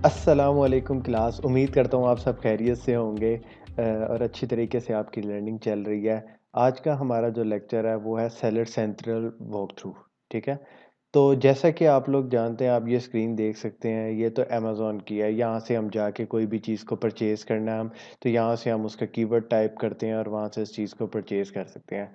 अस्सलामुअलैकुम क्लास। उम्मीद करता हूँ आप सब खैरियत से होंगे और अच्छी तरीके से आपकी लर्निंग चल रही है। आज का हमारा जो लेक्चर है वो है सेलर सेंट्रल वॉक थ्रू। ठीक है, तो जैसा कि आप लोग जानते हैं, आप ये स्क्रीन देख सकते हैं, ये तो अमेज़ॉन की है। यहाँ से हम जाके कोई भी चीज़ को परचेज़ करना है हम, तो यहाँ से हम उसका कीवर्ड टाइप करते हैं और वहाँ से इस चीज़ को परचेज़ कर सकते हैं।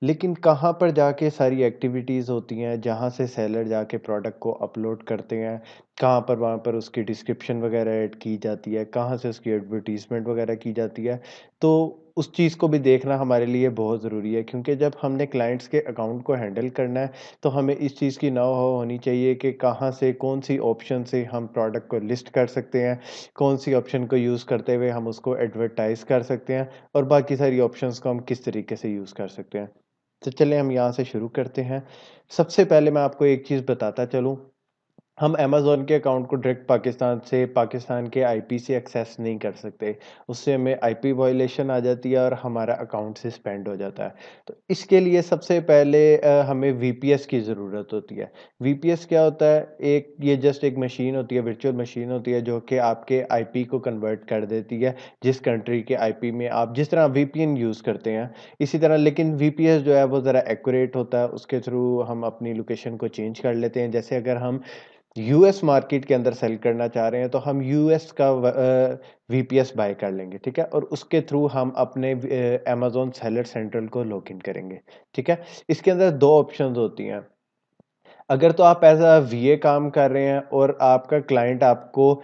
लेकिन कहाँ पर जाके सारी एक्टिविटीज़ होती हैं जहाँ से सेलर जाके प्रोडक्ट को अपलोड करते हैं, कहाँ पर वहाँ पर उसकी डिस्क्रिप्शन वगैरह ऐड की जाती है, कहाँ से उसकी एडवर्टाइज़मेंट वगैरह की जाती है। तो उस चीज़ को भी देखना हमारे लिए बहुत ज़रूरी है, क्योंकि जब हमने क्लाइंट्स के अकाउंट को हैंडल करना है तो हमें इस चीज़ की नौ-हाव होनी चाहिए कि कहाँ से कौन-सी ऑप्शन से हम प्रोडक्ट को लिस्ट कर सकते हैं, कौन-सी ऑप्शन को यूज़ करते हुए हम उसको एडवर्टाइज़ कर सकते हैं और बाकी सारी ऑप्शंस को हम किस तरीके से यूज़ कर सकते हैं। तो चलिए हम यहाँ से शुरू करते हैं। सबसे पहले मैं आपको एक चीज़ बताता चलूँ, हम अमेज़न के अकाउंट को डायरेक्ट पाकिस्तान के आईपी से एक्सेस नहीं कर सकते। उससे हमें आईपी वायलेशन आ जाती है और हमारा अकाउंट सस्पेंड हो जाता है। तो इसके लिए सबसे पहले हमें वीपीएस की ज़रूरत होती है। वीपीएस क्या होता है? ये जस्ट एक मशीन होती है, वर्चुअल मशीन होती है, जो कि आपके आईपी को कन्वर्ट कर देती है, जिस कंट्री के आईपी में आप जिस तरह वीपीएन यूज़ करते हैं, इसी तरह। लेकिन वीपीएस जो है वो ज़रा एक्यूरेट होता है, उसके थ्रू हम अपनी लोकेशन को चेंज कर लेते हैं। जैसे अगर हम यूएस मार्केट के अंदर सेल करना चाह रहे हैं, तो हम यूएस का वीपीएस बाय कर लेंगे, ठीक है? और उसके थ्रू हम अपने अमेज़न सेलर सेंट्रल को लॉगिन करेंगे, ठीक है? इसके अंदर 2 ऑप्शंस होती हैं। अगर तो आप एज़ अ वीए काम कर रहे हैं और आपका क्लाइंट आपको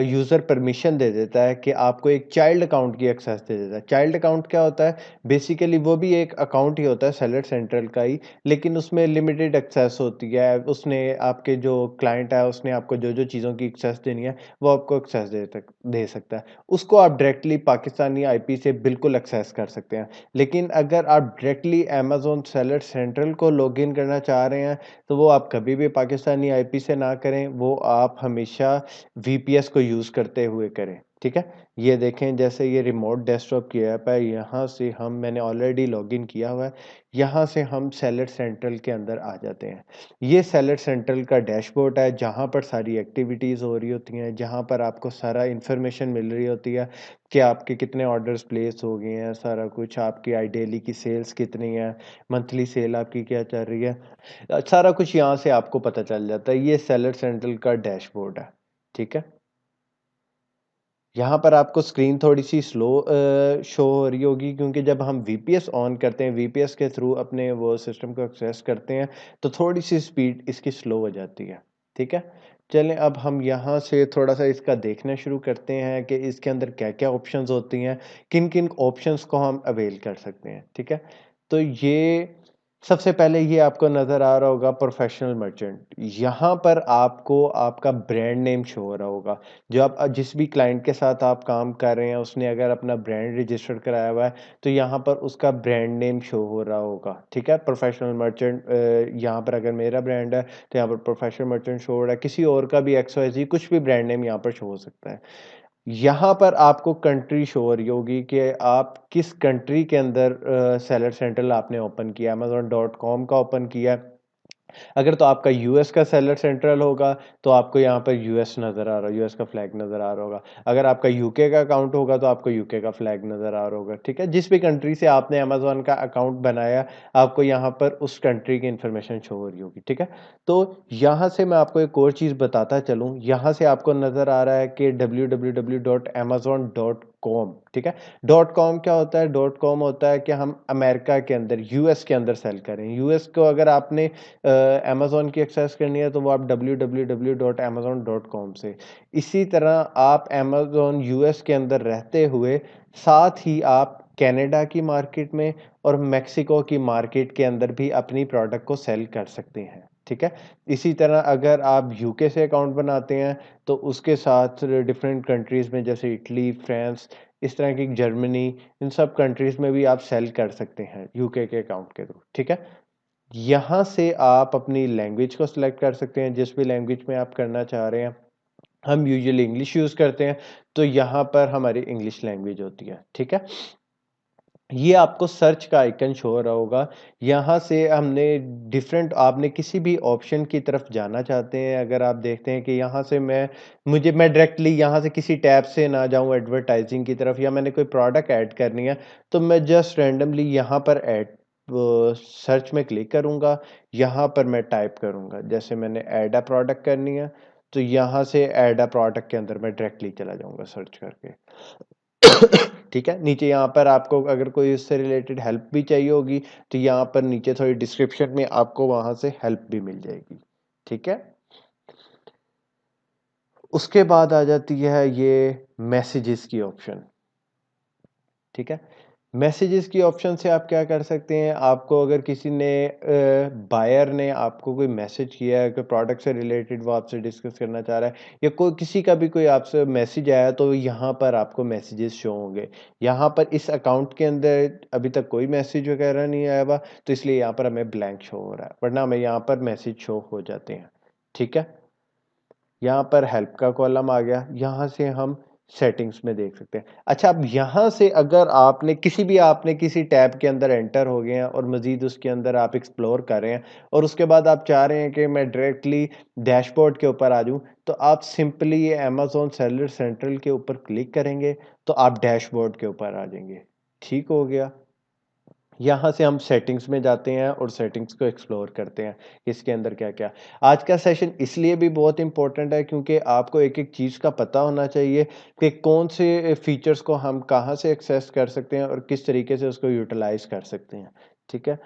यूज़र परमिशन दे देता है कि आपको एक चाइल्ड अकाउंट की एक्सेस दे देता है। चाइल्ड अकाउंट क्या होता है? बेसिकली वो भी एक अकाउंट ही होता है सेलर सेंट्रल का ही, लेकिन उसमें लिमिटेड एक्सेस होती है। उसने आपके जो क्लाइंट है, उसने आपको जो-जो चीज़ों की एक्सेस देनी है, वो आपको एक्सेस दे सकता है। उसको आप डायरेक्टली पाकिस्तानी आईपी से बिल्कुल एक्सेस कर सकते हैं। लेकिन अगर आप डायरेक्टली अमेज़न सेलर सेंट्रल को लॉगिन करना चाह रहे हैं, तो वो आप कभी भी पाकिस्तानी आईपी से ना करें, वो आप हमेशा वीपीएस को यूज़ करते हुए करें, ठीक है? ये देखें, जैसे ये रिमोट डेस्कटॉप की ऐप है, यहाँ से मैंने ऑलरेडी लॉगिन किया हुआ है, यहाँ से हम सेलर सेंट्रल के अंदर आ जाते हैं। ये सेलर सेंट्रल का डैशबोर्ड है, जहाँ पर सारी एक्टिविटीज़ हो रही होती हैं, जहाँ पर आपको सारा इन्फॉर्मेशन मिल रही होती है कि आपके कितने ऑर्डर्स प्लेस हो गए हैं, सारा कुछ, आपकी डेली की सेल्स कितनी है, मंथली सेल आपकी क्या चल रही है। सारा कुछ यहाँ से आपको पता चल जाता है। ये सेलर सेंट्रल का डैशबोर्ड है, ठीक है? यहाँ पर आपको स्क्रीन थोड़ी-सी स्लो शो हो रही होगी, क्योंकि जब हम वीपीएस ऑन करते हैं, वीपीएस के थ्रू अपने वो सिस्टम को एक्सेस करते हैं, तो थोड़ी-सी स्पीड इसकी स्लो हो जाती है, ठीक है? चलें, अब हम यहाँ से थोड़ा-सा इसका देखना शुरू करते हैं कि इसके अंदर क्या-क्या ऑप्शंस होती हैं, किन-किन ऑप्शंस को हम अवेल कर सकते हैं, ठीक है? तो ये सबसे पहले ये आपको नज़र आ रहा होगा प्रोफेशनल मर्चेंट। यहाँ पर आपको आपका ब्रांड नेम शो हो रहा होगा। जो आप जिस भी क्लाइंट के साथ आप काम कर रहे हैं, उसने अगर अपना ब्रांड रजिस्टर कराया हुआ है, तो यहाँ पर उसका ब्रांड नेम शो हो रहा होगा, ठीक है? प्रोफेशनल मर्चेंट, यहाँ पर अगर मेरा ब्रांड है, तो यहाँ पर प्रोफेशनल मर्चेंट शो हो रहा है। किसी और का भी एक्सवाईज़ेड कुछ भी ब्रांड नेम यहाँ पर शो हो सकता है। यहाँ पर आपको कंट्री शो हो रही होगी कि आप किस कंट्री के अंदर सेलर सेंट्रल आपने ओपन किया, amazon.com का ओपन किया है। अगर तो आपका यूएस का सेलर सेंट्रल होगा, तो आपको यहाँ पर यूएस नज़र आ रहा है, यूएस का फ्लैग नज़र आ रहा होगा। अगर आपका यूके का अकाउंट होगा, तो आपको यूके का फ्लैग नज़र आ रहा होगा, ठीक है? जिस भी कंट्री से आपने अमेज़न का अकाउंट बनाया, आपको यहाँ पर उस कंट्री की इन्फॉर्मेशन शो हो रही होगी, ठीक है? तो यहाँ से मैं आपको एक और चीज़ बताता चलूँ, यहाँ से आपको नज़र आ रहा है कि www.amazon.com, ठीक है? डॉट कॉम क्या होता है? डॉट कॉम होता है कि हम अमेरिका के अंदर, यूएस के अंदर सेल करें। यूएस को अगर आपने अमेज़न की एक्सेस करनी है, तो वो आप www.amazon.com से। इसी तरह आप अमेज़न यूएस के अंदर रहते हुए साथ ही आप कनाडा की मार्केट में और मेक्सिको की मार्केट के अंदर भी अपनी प्रोडक्ट को सेल कर सकते हैं, ठीक है? इसी तरह अगर आप यूके से अकाउंट बनाते हैं, तो उसके साथ डिफरेंट कंट्रीज़ में, जैसे इटली, फ्रांस, इस तरह की जर्मनी, इन सब कंट्रीज़ में भी आप सेल कर सकते हैं यूके के अकाउंट के थ्रू, ठीक है? यहाँ से आप अपनी लैंग्वेज को सिलेक्ट कर सकते हैं, जिस भी लैंग्वेज में आप करना चाह रहे हैं। हम यूजुअली इंग्लिश यूज़ करते हैं, तो यहाँ पर हमारी इंग्लिश लैंग्वेज होती है, ठीक है? ये आपको सर्च का आइकन शो हो रहा होगा। यहाँ से हमने डिफरेंट, आपने किसी भी ऑप्शन की तरफ जाना चाहते हैं, अगर आप देखते हैं कि यहाँ से मैं डायरेक्टली यहाँ से किसी टैब से ना जाऊँ एडवर्टाइजिंग की तरफ, या मैंने कोई प्रोडक्ट ऐड करनी है, तो मैं जस्ट रैंडमली यहाँ पर ऐड सर्च में क्लिक करूँगा। यहाँ पर मैं टाइप करूँगा, जैसे मैंने ऐड अ प्रोडक्ट करनी है, तो यहाँ से ऐड अ प्रोडक्ट के अंदर मैं डायरेक्टली चला जाऊँगा सर्च करके। ठीक है, नीचे यहाँ पर आपको अगर कोई इससे रिलेटेड हेल्प भी चाहिए होगी, तो यहाँ पर नीचे थोड़ी डिस्क्रिप्शन में आपको वहां से हेल्प भी मिल जाएगी। ठीक है, उसके बाद आ जाती है ये मैसेजेस की ऑप्शन। ठीक है, मैसेजेस की ऑप्शन से आप क्या कर सकते हैं, आपको अगर किसी ने बायर ने आपको कोई मैसेज किया है कि प्रोडक्ट से रिलेटेड, वो आपसे डिस्कस करना चाह रहा है, या कोई किसी का भी कोई आपसे मैसेज आया, तो यहाँ पर आपको मैसेजेस शो होंगे। यहाँ पर इस अकाउंट के अंदर अभी तक कोई मैसेज वगैरह नहीं आया हुआ, तो इसलिए यहाँ पर हमें ब्लैंक शो हो रहा है, वरना हमें यहाँ पर मैसेज शो हो जाते हैं। ठीक है, यहाँ पर हेल्प का कॉलम आ गया, यहाँ से हम सेटिंग्स में देख सकते हैं। अच्छा, अब यहाँ से अगर आपने किसी टैब के अंदर एंटर हो गए हैं और मजीद उसके अंदर आप एक्सप्लोर कर रहे हैं, और उसके बाद आप चाह रहे हैं कि मैं डायरेक्टली डैशबोर्ड के ऊपर आ जाऊं, तो आप सिंपली ये अमेजोन सेलर सेंट्रल के ऊपर क्लिक करेंगे, तो आप डैशबोर्ड के ऊपर आ जाएंगे। ठीक हो गया, यहाँ से हम सेटिंग्स में जाते हैं और सेटिंग्स को एक्सप्लोर करते हैं, इसके अंदर क्या क्या। आज का सेशन इसलिए भी बहुत इंपॉर्टेंट है क्योंकि आपको एक एक चीज़ का पता होना चाहिए कि कौन से फीचर्स को हम कहाँ से एक्सेस कर सकते हैं और किस तरीके से उसको यूटिलाइज कर सकते हैं। ठीक है,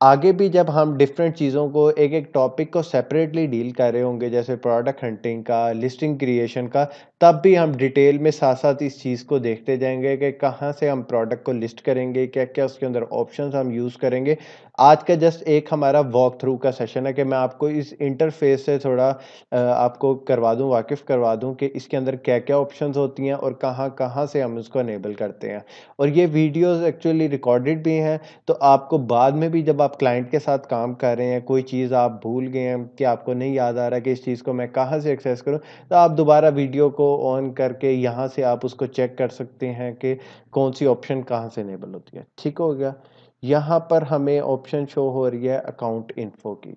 आगे भी जब हम डिफरेंट चीज़ों को, एक एक टॉपिक को सेपरेटली डील कर रहे होंगे, जैसे प्रोडक्ट हंटिंग का, लिस्टिंग क्रिएशन का, तब भी हम डिटेल में साथ साथ इस चीज़ को देखते जाएंगे कि कहाँ से हम प्रोडक्ट को लिस्ट करेंगे, क्या क्या उसके अंदर ऑप्शंस हम यूज़ करेंगे। आज का जस्ट एक हमारा वॉक थ्रू का सेशन है कि मैं आपको इस इंटरफेस से थोड़ा आपको करवा दूं, वाकिफ़ करवा दूं कि इसके अंदर क्या क्या ऑप्शंस होती हैं और कहाँ कहाँ से हम उसको अनेबल करते हैं। और ये वीडियोज़ एक्चुअली रिकॉर्डेड भी हैं, तो आपको बाद में भी जब आप क्लाइंट के साथ काम कर रहे हैं, कोई चीज़ आप भूल गए हैं कि आपको नहीं याद आ रहा कि इस चीज़ को मैं कहाँ से एक्सेस करूँ, तो आप दोबारा वीडियो को ऑन करके यहाँ से आप उसको चेक कर सकते हैं कि कौन सी ऑप्शन कहाँ से इनेबल होती है। ठीक हो गया, यहाँ पर हमें ऑप्शन शो हो रही है अकाउंट इन्फो की।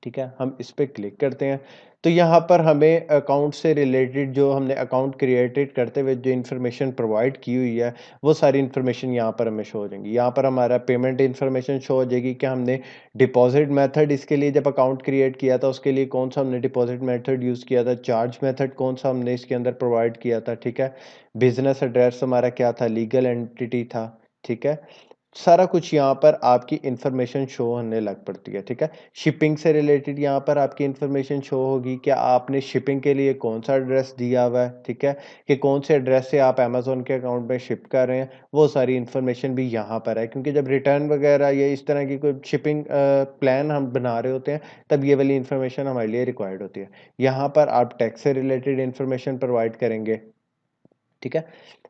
ठीक है, हम इस पे क्लिक करते हैं, तो यहाँ पर हमें अकाउंट से रिलेटेड, जो हमने अकाउंट क्रिएटेड करते हुए जो इन्फॉर्मेशन प्रोवाइड की हुई है, वो सारी इन्फॉर्मेशन यहाँ पर हमें शो हो जाएंगी। यहाँ पर हमारा पेमेंट इन्फॉर्मेशन शो हो जाएगी कि हमने डिपॉजिट मेथड, इसके लिए जब अकाउंट क्रिएट किया था उसके लिए कौन सा हमने डिपॉजिट मेथड यूज़ किया था, चार्ज मेथड कौन सा हमने इसके अंदर प्रोवाइड किया था। ठीक है, बिजनेस एड्रेस हमारा क्या था, लीगल एंटिटी था। ठीक है, सारा कुछ यहाँ पर आपकी इंफॉर्मेशन शो होने लग पड़ती है। ठीक है, शिपिंग से रिलेटेड यहाँ पर आपकी इंफॉर्मेशन शो होगी कि आपने शिपिंग के लिए कौन सा एड्रेस दिया हुआ है। ठीक है, कि कौन से एड्रेस से आप अमेजोन के अकाउंट में शिप कर रहे हैं, वो सारी इंफॉर्मेशन भी यहाँ पर है, क्योंकि जब रिटर्न वगैरह या इस तरह की कोई शिपिंग प्लान हम बना रहे होते हैं, तब ये वाली इंफॉर्मेशन हमारे लिए रिक्वायर्ड होती है। यहाँ पर आप टैक्स से रिलेटेड इंफॉर्मेशन प्रोवाइड करेंगे। ठीक है,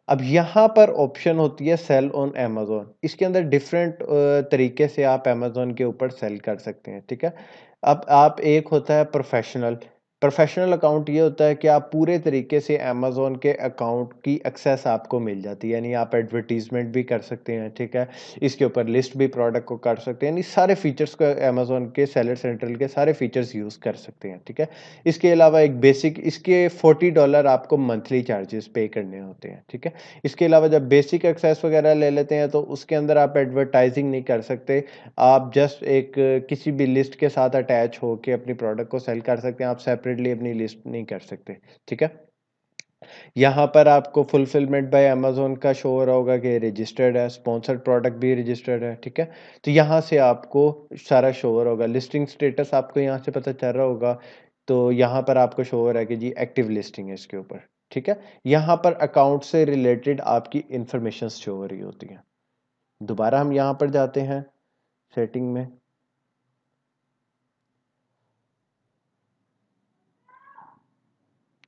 अब यहाँ पर ऑप्शन होती है सेल ऑन अमेज़न। इसके अंदर डिफरेंट तरीके से आप अमेज़न के ऊपर सेल कर सकते हैं। ठीक है, अब आप, एक होता है प्रोफेशनल। प्रोफेशनल अकाउंट ये होता है कि आप पूरे तरीके से अमेज़न के अकाउंट की एक्सेस आपको मिल जाती है, यानी आप एडवर्टीजमेंट भी कर सकते हैं। ठीक है, इसके ऊपर लिस्ट भी प्रोडक्ट को कर सकते हैं, यानी सारे फीचर्स को अमेज़न के सेलर सेंट्रल के सारे फीचर्स यूज़ कर सकते हैं। ठीक है, इसके अलावा एक बेसिक, इसके $40 आपको मंथली चार्जेस पे करने होते हैं। ठीक है, इसके अलावा जब बेसिक एक्सेस वगैरह ले लेते हैं, तो उसके अंदर आप एडवर्टाइजिंग नहीं कर सकते, आप जस्ट एक किसी भी लिस्ट के साथ अटैच होके अपनी प्रोडक्ट को सेल कर सकते हैं, आप सेपरेटली अपनी लिस्ट नहीं कर सकते। ठीक है, यहाँ पर आपको फुलफिलमेंट बाय अमेज़न का शो हो रहा होगा कि रजिस्टर्ड है, स्पॉन्सर्ड प्रोडक्ट भी रजिस्टर्ड है। ठीक है, तो यहाँ से आपको सारा शो हो रहा होगा, लिस्टिंग स्टेटस आपको यहाँ से पता चल रहा होगा, तो यहाँ पर आपको शो हो रहा है कि जी एक्टिव लिस्टिंग है इसके ऊपर। ठीक है, यहाँ पर अकाउंट से रिलेटेड आपकी इंफॉर्मेशन शो हो रही होती है। दोबारा हम यहाँ पर जाते हैं सेटिंग में,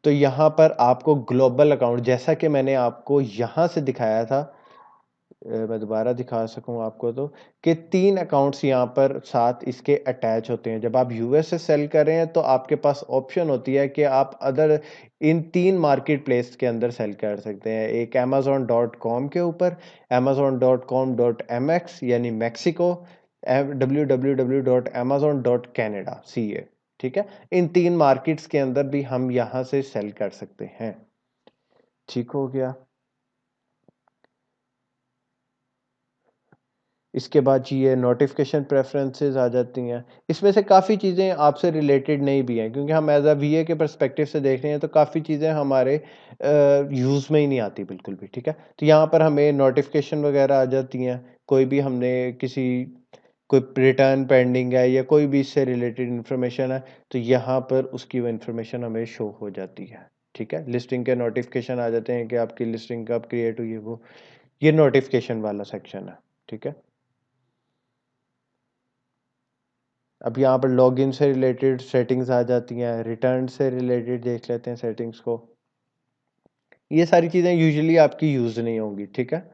तो यहाँ पर आपको ग्लोबल अकाउंट, जैसा कि मैंने आपको यहाँ से दिखाया था, मैं दोबारा दिखा सकूं आपको तो, कि 3 अकाउंट्स यहाँ पर साथ इसके अटैच होते हैं। जब आप यूएस से सेल कर रहे हैं तो आपके पास ऑप्शन होती है कि आप अदर इन 3 मार्केट प्लेस के अंदर सेल कर सकते हैं। एक amazon.com के ऊपर, amazon.com.mx यानी मैक्सिको, www.amazon.canada CA, ठीक है। इन 3 मार्केट्स के अंदर भी हम यहाँ से सेल कर सकते हैं। ठीक हो गया। इसके बाद ये नोटिफिकेशन प्रेफरेंसेस आ जाती हैं। इसमें से काफ़ी चीज़ें आपसे रिलेटेड नहीं भी हैं, क्योंकि हम एज अ वीए के पर्सपेक्टिव से देख रहे हैं तो काफ़ी चीज़ें हमारे यूज़ में ही नहीं आती बिल्कुल भी, ठीक है। तो यहाँ पर हमें नोटिफिकेशन वगैरह आ जाती हैं। कोई भी हमने किसी कोई रिटर्न पेंडिंग है या कोई भी इससे रिलेटेड इंफॉर्मेशन है, तो यहाँ पर उसकी वो इंफॉर्मेशन हमें शो हो जाती है, ठीक है। लिस्टिंग के नोटिफिकेशन आ जाते हैं कि आपकी लिस्टिंग कब क्रिएट हुई है, वो ये नोटिफिकेशन वाला सेक्शन है, ठीक है। अब यहाँ पर लॉगिन से रिलेटेड सेटिंग्स आ जाती हैं, रिटर्न से रिलेटेड देख लेते हैं सेटिंग्स को। ये सारी चीज़ें यूजुअली आपकी यूज़ नहीं होंगी, ठीक है।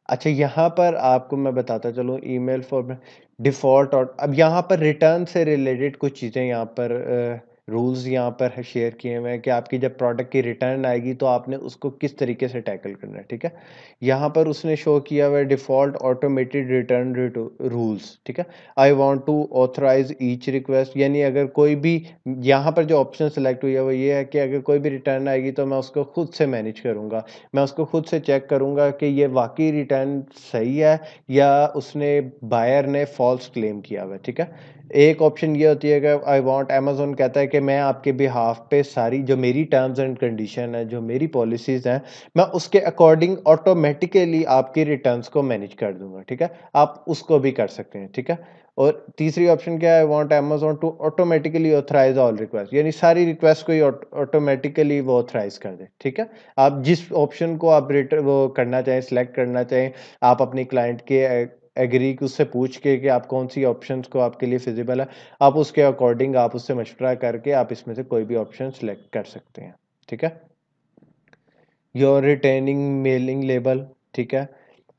अच्छा, यहाँ पर आपको मैं बताता चलूँ ईमेल फॉर्मेट डिफ़ॉल्ट, और अब यहाँ पर रिटर्न से रिलेटेड कुछ चीज़ें यहाँ पर रूल्स यहाँ पर है शेयर किए हुए हैं कि आपकी जब प्रोडक्ट की रिटर्न आएगी तो आपने उसको किस तरीके से टैकल करना है, ठीक है। यहाँ पर उसने शो किया हुआ है डिफ़ॉल्ट ऑटोमेटेड रिटर्न रूल्स, ठीक है। I want to authorise each request, यानी अगर कोई भी, यहाँ पर जो ऑप्शन सेलेक्ट हुई है वो ये है कि अगर कोई भी रिटर्न आएगी तो मैं उसको खुद से मैनेज करूँगा। मैं उसको खुद से चेक करूँगा कि ये वाक़ई रिटर्न सही है या उसने बायर ने फ़ॉल्स क्लेम किया हुआ है, ठीक है। एक ऑप्शन ये होती है कि आई वांट, अमेज़न कहता है कि मैं आपके बिहाफ़ पे सारी जो मेरी टर्म्स एंड कंडीशन है, जो मेरी पॉलिसीज़ हैं, मैं उसके अकॉर्डिंग ऑटोमेटिकली आपकी रिटर्न्स को मैनेज कर दूँगा, ठीक है। आप उसको भी कर सकते हैं, ठीक है। और तीसरी ऑप्शन क्या है, I want Amazon to automatically authorise all request, यानी सारी रिक्वेस्ट को ही ऑटोमेटिकली वो ऑथराइज़ कर दे, ठीक है। आप जिस ऑप्शन को आप वो करना चाहें, सिलेक्ट करना चाहें, आप अपनी क्लाइंट के एग्री उससे पूछ के कि आप कौन सी ऑप्शंस को आपके लिए फिजिबल है, आप उसके अकॉर्डिंग आप उससे मशवरा करके आप इसमें से कोई भी ऑप्शन सिलेक्ट कर सकते हैं, ठीक है। योर रिटेनिंग मेलिंग लेबल, ठीक है।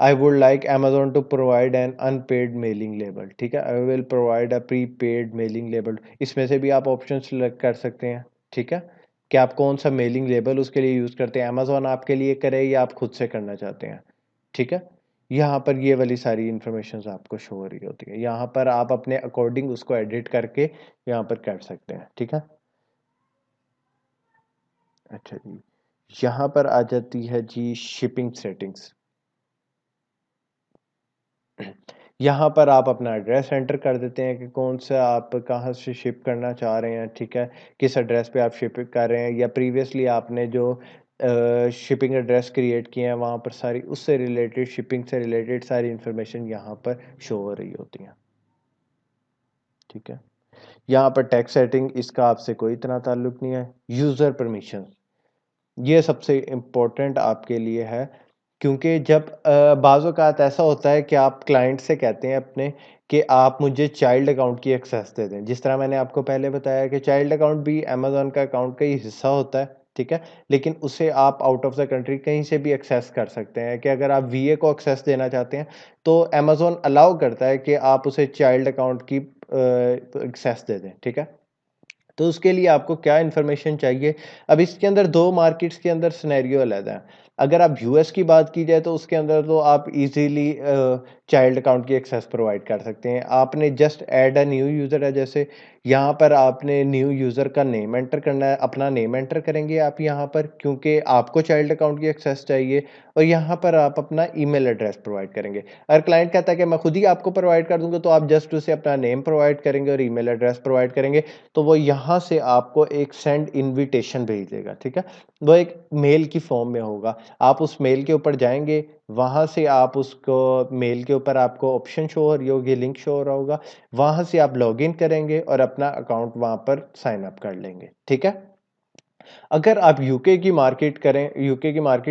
I would like Amazon to provide an unpaid mailing label, ठीक है। I will provide a prepaid mailing label, इसमें से भी आप ऑप्शन सिलेक्ट कर सकते हैं, ठीक है, कि आप कौन सा मेलिंग लेबल उसके लिए यूज़ करते हैं, अमेजोन आपके लिए करे या आप खुद से करना चाहते हैं, ठीक है। यहाँ पर ये वाली सारी इंफॉर्मेशन आपको शो हो रही होती है, यहाँ पर आप अपने अकॉर्डिंग उसको एडिट करके यहाँ पर कर सकते हैं, ठीक है। अच्छा जी, यहाँ पर आ जाती है जी शिपिंग सेटिंग्स। यहाँ पर आप अपना एड्रेस एंटर कर देते हैं कि कौन सा आप कहाँ से शिप करना चाह रहे हैं, ठीक है। किस एड्रेस पे आप शिप कर रहे हैं, या प्रीवियसली आपने जो शिपिंग एड्रेस क्रिएट किए हैं वहाँ पर सारी उससे रिलेटेड, शिपिंग से रिलेटेड सारी इंफॉर्मेशन यहाँ पर शो हो रही होती हैं, ठीक है। यहाँ पर टैक्स सेटिंग, इसका आपसे कोई इतना ताल्लुक नहीं है। यूज़र परमिशन, ये सबसे इम्पोर्टेंट आपके लिए है, क्योंकि जब बाज़ औक़ात ऐसा होता है कि आप क्लाइंट से कहते हैं अपने कि आप मुझे चाइल्ड अकाउंट की एक्सेस दे दें। जिस तरह मैंने आपको पहले बताया कि चाइल्ड अकाउंट भी अमेज़न का अकाउंट का ही हिस्सा होता है, ठीक है? लेकिन उसे आप आउट ऑफ द कंट्री कहीं से भी एक्सेस कर सकते हैं, कि अगर आप वीए को एक्सेस देना चाहते हैं, तो अमेज़न अलाउ करता है कि आप उसे चाइल्ड अकाउंट की एक्सेस दे दें, ठीक है? तो उसके लिए आपको क्या इन्फॉर्मेशन चाहिए? अब इसके अंदर 2 मार्केट्स के अंदर सिनेरियो अलग है। अगर आप यूएस की बात की जाए तो उसके अंदर तो आप इज़िली चाइल्ड अकाउंट की एक्सेस प्रोवाइड कर सकते हैं। आपने just add a new user है, जैसे यहाँ पर आपने न्यू यूज़र का नेम एंटर करना है, अपना नेम एंटर करेंगे आप यहाँ पर, क्योंकि आपको चाइल्ड अकाउंट की एक्सेस चाहिए, और यहाँ पर आप अपना ईमेल एड्रेस प्रोवाइड करेंगे। अगर क्लाइंट कहता है कि मैं खुद ही आपको प्रोवाइड कर दूँगा, तो आप जस्ट उसे अपना नेम प्रोवाइड करेंगे और ईमेल एड्रेस प्रोवाइड करेंगे, तो वो यहाँ से आपको एक सेंड इनविटेशन भेज देगा, ठीक है? वो एक मेल की फॉर्म में होगा। आप उस मेल के ऊपर जाएँगे, वहाँ से आप उसको मेल के ऊपर आपको ऑप्शन शो हो रही होगी, लिंक शो हो रहा होगा, वहाँ से आप लॉगिन करेंगे और अपना अकाउंट वहाँ पर साइन अप कर लेंगे, ठीक है? अगर आप यूके की मार्केट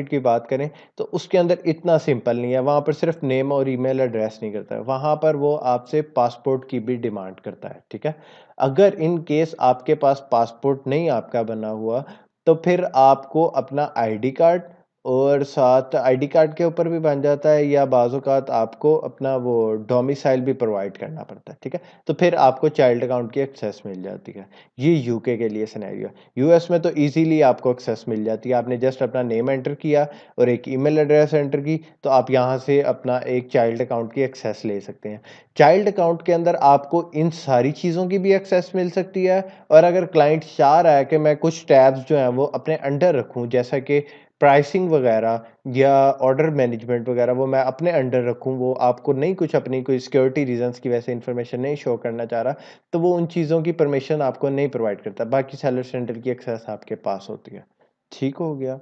की बात करें, तो उसके अंदर इतना सिंपल नहीं है, वहाँ पर सिर्फ नेम और ईमेल एड्रेस नहीं करता है, वहाँ पर वो आपसे पासपोर्ट की भी डिमांड करता है, ठीक है। अगर इन केस आपके पास पासपोर्ट नहीं आपका बना हुआ, तो फिर आपको अपना आईडी कार्ड और साथ आईडी कार्ड के ऊपर भी बन जाता है, या बाज़ औक़ात आपको अपना वो डोमिसाइल भी प्रोवाइड करना पड़ता है, ठीक है? तो फिर आपको चाइल्ड अकाउंट की एक्सेस मिल जाती है। ये यूके के लिए सिनेरियो है। यूएस में तो ईज़िली आपको एक्सेस मिल जाती है। आपने जस्ट अपना नेम एंटर किया और एक ईमेल एड्रेस एंटर की, तो आप यहाँ से अपना एक चाइल्ड अकाउंट की एक्सेस ले सकते हैं। चाइल्ड अकाउंट के अंदर आपको इन सारी चीज़ों की भी एक्सेस मिल सकती है, और अगर क्लाइंट चाह रहा है कि मैं कुछ टैब्स जो हैं वो अपने अंडर रखूँ, जैसा कि प्राइसिंग वगैरह या ऑर्डर मैनेजमेंट वगैरह, वो मैं अपने अंडर रखूँ, वो आपको नहीं कुछ अपनी कोई सिक्योरिटी रीज़न्स की वजह से इन्फॉर्मेशन नहीं शो करना चाह रहा, तो वो उन चीज़ों की परमिशन आपको नहीं प्रोवाइड करता। बाकी सेलर सेंटर की एक्सेस आपके पास होती है। ठीक हो गया?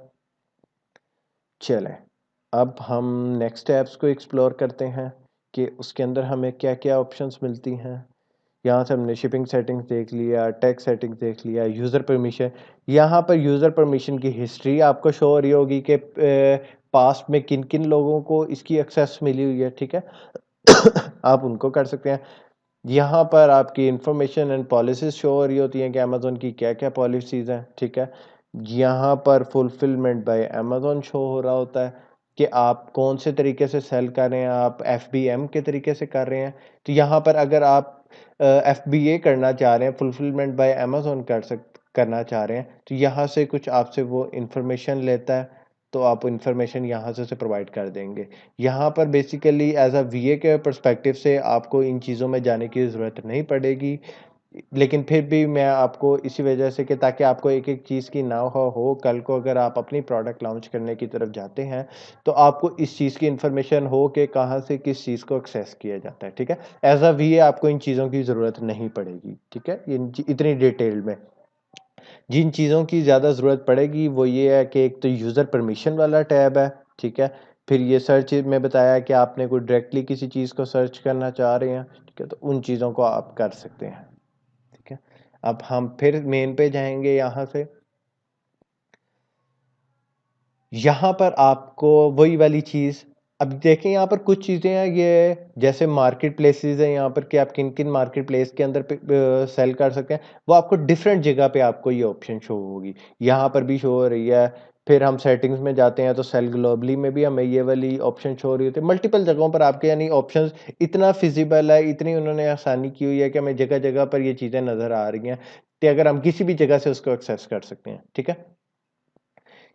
चलें, अब हम नेक्स्ट ऐप्स को एक्सप्लोर करते हैं कि उसके अंदर हमें क्या-क्या ऑप्शंस मिलती हैं। यहाँ से हमने शिपिंग सेटिंग्स देख लिया, टैक्स सेटिंग्स देख लिया, यूज़र परमिशन। यहाँ पर यूज़र परमिशन की हिस्ट्री आपको शो हो रही होगी कि पास्ट में किन-किन लोगों को इसकी एक्सेस मिली हुई है, ठीक है? आप उनको कर सकते हैं। यहाँ पर आपकी इन्फॉर्मेशन एंड पॉलिसीज़ शो हो रही होती हैं कि अमेज़न की क्या-क्या पॉलिसीज़ हैं, ठीक है? यहाँ पर फुलफिलमेंट बाय अमेज़न शो हो रहा होता है कि आप कौन से तरीके से सेल कर रहे हैं, आप एफबीएम के तरीके से कर रहे हैं। तो यहाँ पर अगर आप एफबीए करना चाह रहे हैं, फुलफिलमेंट बाय अमेज़न करना चाह रहे हैं, तो यहाँ से कुछ आपसे वो इन्फॉर्मेशन लेता है, तो आप इन्फॉर्मेशन यहाँ से उसे प्रोवाइड कर देंगे। यहाँ पर बेसिकली एज़ अ वीए के पर्सपेक्टिव से आपको इन चीज़ों में जाने की ज़रूरत नहीं पड़ेगी। लेकिन फिर भी मैं आपको इसी वजह से कि ताकि आपको एक-एक चीज़ की नाव हो, कल को अगर आप अपनी प्रोडक्ट लॉन्च करने की तरफ जाते हैं, तो आपको इस चीज़ की इन्फॉर्मेशन हो कि कहाँ से किस चीज़ को एक्सेस किया जाता है, ठीक है? एज़ अ वीए आपको इन चीज़ों की ज़रूरत नहीं पड़ेगी, ठीक है? इतनी डिटेल में। जिन चीज़ों की ज़्यादा ज़रूरत पड़ेगी वो ये है कि एक तो यूज़र परमिशन वाला टैब है, ठीक है? फिर ये सर्च में बताया कि आपने कोई डायरेक्टली किसी चीज़ को सर्च करना चाह रहे हैं, ठीक है? तो उन चीज़ों को आप कर सकते हैं, ठीक है? अब हम फिर मेन पे जाएँगे यहाँ से। यहाँ पर आपको वही वाली चीज़, अब देखें यहाँ पर कुछ चीज़ें हैं ये, जैसे मार्केट प्लेसेस हैं यहाँ पर कि आप किन-किन मार्केट प्लेस के अंदर सेल कर सकते हैं, वो आपको डिफरेंट जगह पे आपको ये ऑप्शन शो होगी। यहाँ पर भी शो हो रही है, फिर हम सेटिंग्स में जाते हैं तो सेल ग्लोबली में भी हमें ये वाली ऑप्शन शो हो रही होती है। मल्टीपल जगहों पर आपके यानी ऑप्शंस इतना फिज़िबल है, इतनी उन्होंने आसानी की हुई है कि हमें जगह-जगह पर ये चीज़ें नज़र आ रही हैं, कि अगर हम किसी भी जगह से उसको एक्सेस कर सकते हैं, ठीक है?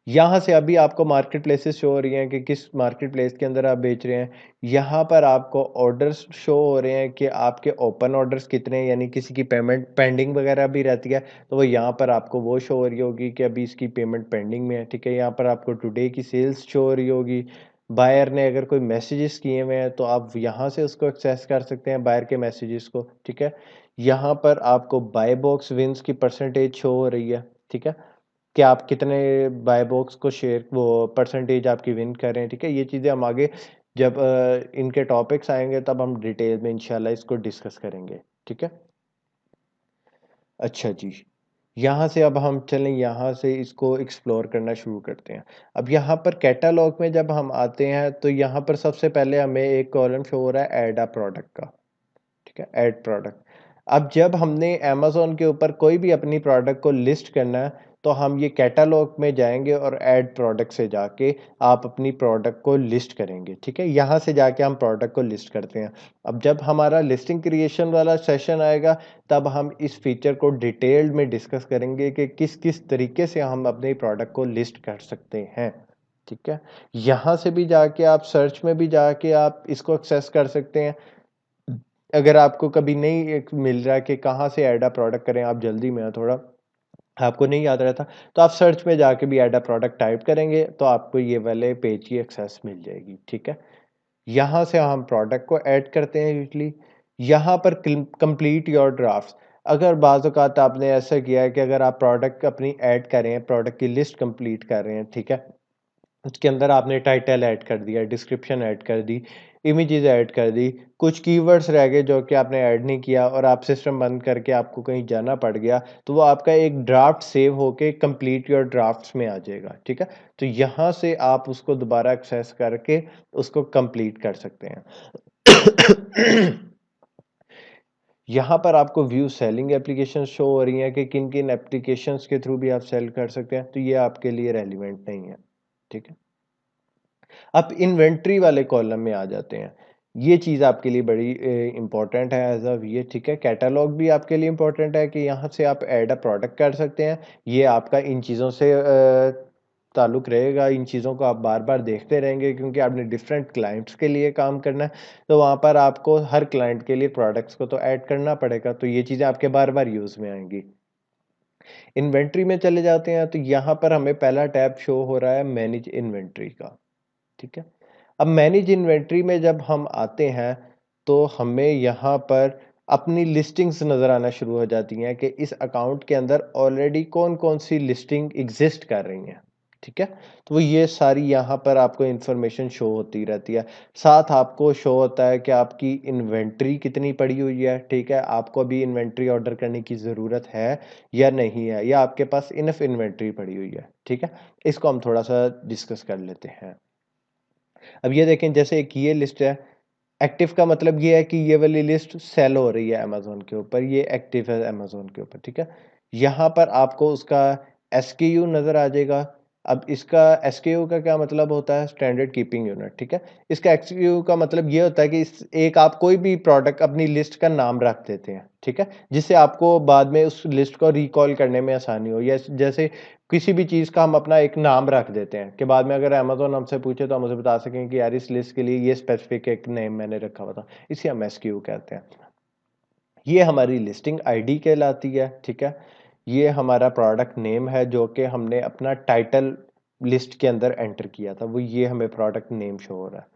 यहाँ से अभी आपको मार्केट प्लेसेस शो हो रही हैं कि किस मार्केट प्लेस के अंदर आप बेच रहे हैं। यहाँ पर आपको ऑर्डर्स शो हो रहे हैं कि आपके ओपन ऑर्डर्स कितने हैं, यानी किसी की पेमेंट पेंडिंग वगैरह भी रहती है, तो वो यहाँ पर आपको वो शो हो रही होगी कि अभी इसकी पेमेंट पेंडिंग में है, ठीक है? यहाँ पर आपको टुडे की सेल्स शो हो रही होगी। बायर ने अगर कोई मैसेजेस किए हुए हैं, तो आप यहाँ से उसको एक्सेस कर सकते हैं, बायर के मैसेजेस को, ठीक है? यहाँ पर आपको बाय बॉक्स विन्स की परसेंटेज शो हो रही है, ठीक है? कि आप कितने बाय बॉक्स को शेयर वो परसेंटेज आपकी विन कर रहे हैं, ठीक है? ये चीज़ें हम आगे जब इनके टॉपिक्स आएँगे तब हम डिटेल में इंशाल्लाह इसको डिस्कस करेंगे, ठीक है? अच्छा जी, यहाँ से अब हम चलें, यहाँ से इसको एक्सप्लोर करना शुरू करते हैं। अब यहाँ पर कैटालॉग में जब हम आते हैं तो यहाँ पर सबसे पहले हमें एक कॉलम शो हो रहा है ऐड अ प्रोडक्ट का। ठीक है, ऐड प्रोडक्ट। अब जब हमने अमेज़न के ऊपर कोई भी अपनी प्रोडक्ट को लिस्ट करना है, तो हम ये कैटलॉग में जाएँगे और ऐड प्रोडक्ट से जाके आप अपनी प्रोडक्ट को लिस्ट करेंगे, ठीक है? यहाँ से जाके हम प्रोडक्ट को लिस्ट करते हैं। अब जब हमारा लिस्टिंग क्रिएशन वाला सेशन आएगा, तब हम इस फीचर को डिटेल्ड में डिस्कस करेंगे कि किस-किस तरीके से हम अपने प्रोडक्ट को लिस्ट कर सकते हैं, ठीक है? यहाँ से भी जाके आप सर्च में भी जाके आप इसको एक्सेस कर सकते हैं। अगर आपको कभी नहीं एक मिल रहा है कि कहाँ से ऐड अ प्रोडक्ट करें, आप जल्दी में हैं थोड़ा, आपको नहीं याद रहता, तो आप सर्च में जाके भी ऐड अ प्रोडक्ट टाइप करेंगे, तो आपको ये वाले पेज की एक्सेस मिल जाएगी, ठीक है? यहाँ से हम प्रोडक्ट को ऐड करते हैं यूज़ुअली। यहाँ पर कंप्लीट योर ड्राफ्ट्स, अगर बाज़ औक़ात आपने ऐसा किया है कि अगर आप प्रोडक्ट अपनी ऐड कर रहे हैं, प्रोडक्ट की लिस्ट कंप्लीट कर रहे हैं, ठीक है? उसके अंदर आपने टाइटल ऐड कर दिया, डिस्क्रिप्शन ऐड कर दी, इमेजेस ऐड कर दी, कुछ कीवर्ड्स रह गए जो कि आपने ऐड नहीं किया और आप सिस्टम बंद करके आपको कहीं जाना पड़ गया, तो वो आपका एक ड्राफ्ट सेव होके कंप्लीट योर ड्राफ्ट्स में आ जाएगा, ठीक है? तो यहाँ से आप उसको दोबारा एक्सेस करके उसको कंप्लीट कर सकते हैं। यहाँ पर आपको व्यू सेलिंग एप्लीकेशन शो हो रही हैं कि किन-किन एप्लीकेशंस के थ्रू भी आप सेल कर सकते हैं, तो ये आपके लिए रेलेवेंट नहीं है, ठीक है? अब इन्वेंट्री वाले कॉलम में आ जाते हैं। ये चीज़ आपके लिए बड़ी इम्पोर्टेंट है एज़ अ ये, ठीक है। कैटलॉग भी आपके लिए इम्पोर्टेंट है कि यहाँ से आप ऐड अ प्रोडक्ट कर सकते हैं। ये आपका इन चीज़ों से ताल्लुक़ रहेगा, इन चीज़ों को आप बार-बार देखते रहेंगे क्योंकि आपने डिफरेंट क्लाइंट्स के लिए काम करना है, तो वहाँ पर आपको हर क्लाइंट के लिए प्रोडक्ट्स को तो ऐड करना पड़ेगा, तो ये चीज़ें आपके बार-बार यूज़ में आएँगी। इन्वेंट्री में चले जाते हैं तो यहाँ पर हमें पहला टैब शो हो रहा है मैनेज इन्वेंट्री का, ठीक है। अब मैनेज इन्वेंट्री में जब हम आते हैं तो हमें यहाँ पर अपनी लिस्टिंग्स नज़र आना शुरू हो जाती हैं कि इस अकाउंट के अंदर ऑलरेडी कौन-कौन सी लिस्टिंग एग्जिस्ट कर रही हैं, ठीक है। तो वो ये सारी यहाँ पर आपको इन्फॉर्मेशन शो होती रहती है। साथ आपको शो होता है कि आपकी इन्वेंट्री कितनी पड़ी हुई है, ठीक है। आपको अभी इन्वेंट्री ऑर्डर करने की ज़रूरत है या नहीं है, या आपके पास इनफ इन्वेंट्री पड़ी हुई है, ठीक है। इसको हम थोड़ा-सा डिस्कस कर लेते हैं। अब ये देखें, जैसे एक ये लिस्ट है, एक्टिव का मतलब ये है कि ये वाली लिस्ट सेल हो रही है अमेज़न के ऊपर, ये एक्टिव है अमेज़न के ऊपर, ठीक है। यहाँ पर आपको उसका एसकेयू नज़र आ जाएगा। अब इसका एसकेयू का क्या मतलब होता है? स्टैंडर्ड कीपिंग यूनिट, ठीक है। इसका एक्सक्यू का मतलब ये होता है कि इस एक आप कोई भी प्रोडक्ट अपनी लिस्ट का नाम रख देते हैं, ठीक है, जिससे आपको बाद में उस लिस्ट को रिकॉल करने में आसानी हो। या जैसे किसी भी चीज़ का हम अपना एक नाम रख देते हैं कि बाद में अगर अमेज़न हमसे पूछे तो हम उसे बता सकें कि यार इस लिस्ट के लिए ये स्पेसिफिक एक नेम मैंने रखा हुआ था। इसे हम एसक्यू कहते हैं। ये हमारी लिस्टिंग आईडी कहलाती है, ठीक है। ये हमारा प्रोडक्ट नेम है जो कि हमने अपना टाइटल लिस्ट के अंदर एंटर किया था, वो ये हमें प्रोडक्ट नेम शो हो रहा है।